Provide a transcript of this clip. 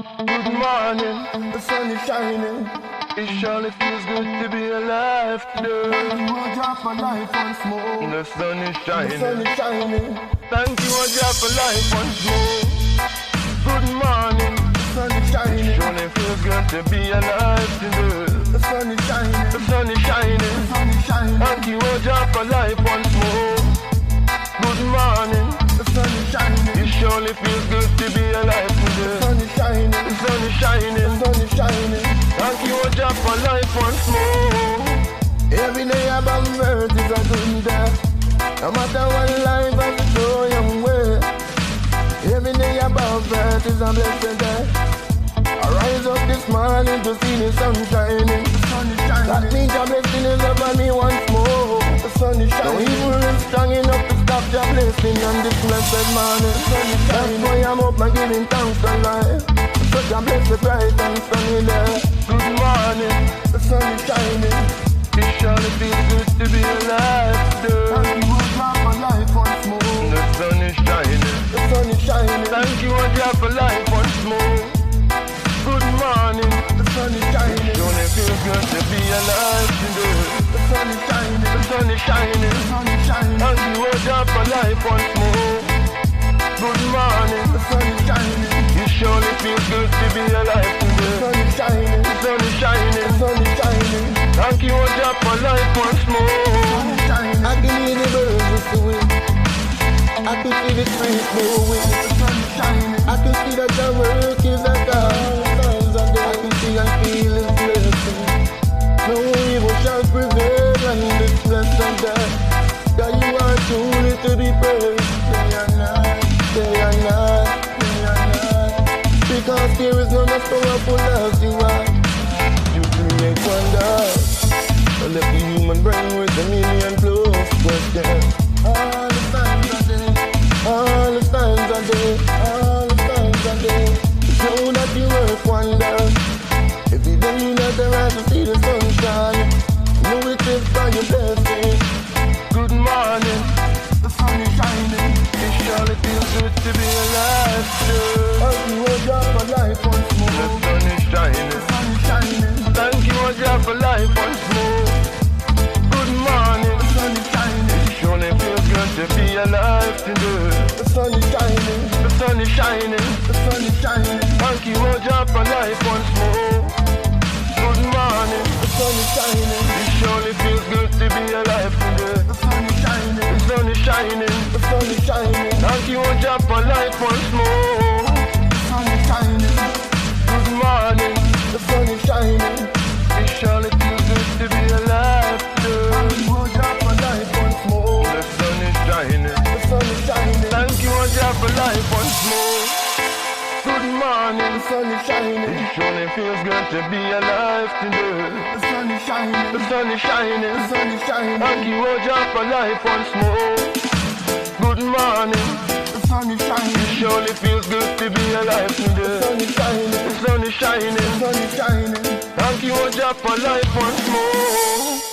Good morning, the sun is shining. It surely feels good to be alive today. Thank you, a drop of life once more. The sun is shining. The sun is shining. Thank you, a drop of life once more. Good morning, the sun is shining. It surely feels good to be alive today. The sun is shining. The sun is shining. The sun is shining. Thank you, a drop of life once more. Good morning, the sun is shining. It surely feels good to be alive today. The sun is shining. The sun is shining. The sun is shining. Thank you, a drop of life once more. Every day above earth is a good day. No matter what life has to throw your way. Every day above earth is a blessed day. I rise up this morning to see the sun shining. The sun is shining. That means your blessing is upon me once more. The sun is shining. No evil is strong enough to stop your blessing on this blessed morning. The sun is shining. That's why I'm up and giving thanks to life. Such a blessed bright and sunny day. Good morning, the sun is shining. It surely feels good to be alive today. Thank you, a drop of life once more. The sun is shining. The sun is shining. Thank you, a drop of life once more. Good morning, the sun is shining. It surely feels good to be alive today. The sun is shining. The sun is shining. The sun is shining. Thank you, a drop of life once more. Good morning, the sun is shining. It surely feels good to be alive today. The sun is shining. The sun is shining. The sun is shining. Thank you, a drop of life once more. I can hear the birds whistling. I can see the trees moving. I can see that the work is a God. I can see and feel His blessing. No evil shall prevail on this blessed day. God, you are truly to be praised. Day and night, day and night, day and night. Because there is none as powerful as you are. You create wonders. So let the human brain with a million plus questions. All the times I did, all the times I did, all the times I did. Know that you work wonders. Every day that I rise to see the sunshine. Know it is by your blessing. Good morning, the sun is shining. It surely feels good to be alive today. As you a drop of life once more. The sun is shining. The sun is shining. Thank you, a drop of life once more. Good morning, the sun is shining. It surely feels good to be alive today. The sun is shining. The sun is shining. The sun is shining. Thank you, a drop of life once more. Good morning, the sun is shining. It surely feels good to be alive today. The sun is shining. The sun is shining. The sun is shining. Thank you, a drop of life once more. The sun is shining. Good morning, the sun is shining. It surely feels good to be alive today. Thank you, a drop of life once more. The sun is shining. The sun is shining. Thank you, a drop of life once more. Good morning, the sun is shining. It surely feels good to be alive today. The sun is shining. The sun is shining. The sun is shining. Thank you, a drop of life once more. Good morning, the sun is shining. It surely feels good to be alive today. The sun is shining. The sun is shining. The sun is shining. Thank you, a drop of life once more.